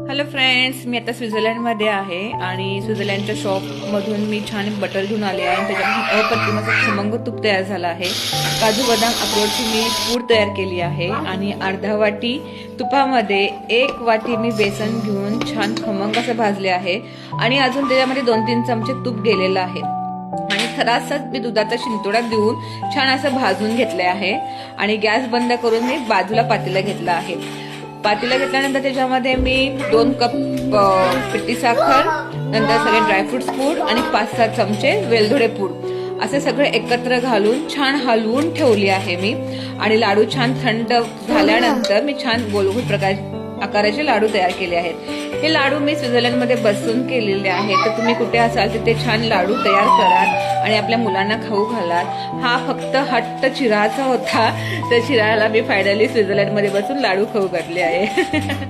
Hello friends, मी आता स्वित्झर्लंडमध्ये आहे आणि स्वित्झर्लंडच्या शॉपमधून मी छान बटर घेऊन आले आहे. त्याच्यापासून अप्रतिम असं खमंग तूप तयार झालं आहे. काजू बदाम अक्रोडची मी पूड तयार केली आहे आणि अर्धा वाटी तुपामध्ये 1 वाटी मी बेसन घेऊन छान खमंग असं भाजले आहे आणि अजून त्याच्यामध्ये 2-3 चमचे तूप गेलेलं आहे आणि थरासाच मी दुधाचा शिंतोडा देऊन छान असं भाजून घेतले आहे आणि गॅस बंद करून मी बाजूला पातेलं घेतलं आहे. पातेलं घेतल्यानंतर त्याच्यामध्ये मी 2 कप पिठी साखर, नंतर सगळे ड्रायफ्रुट्स पूड आणि 5-6 चमचे वेलदोडे पूड असे सगळे एकत्र घालून छान हलवून ठेवली आहे मी. आणि लाडू छान थंड झाल्यानंतर मी छान गोल आकाराचे लाडू तयार केले आहेत. हे लाडू मी स्वित्झर्लंडमध्ये बसून केलेले आहेत. तर तुम्ही कुठे असाल तिथे छान लाडू तयार करा आणि आपल्या मुलांना खाऊ घाला. हा फक्त हट्ट चिराचा होता, तर चिराला मी फायनली स्वित्झर्लंडमध्ये बसून लाडू खाऊ घातले आहे.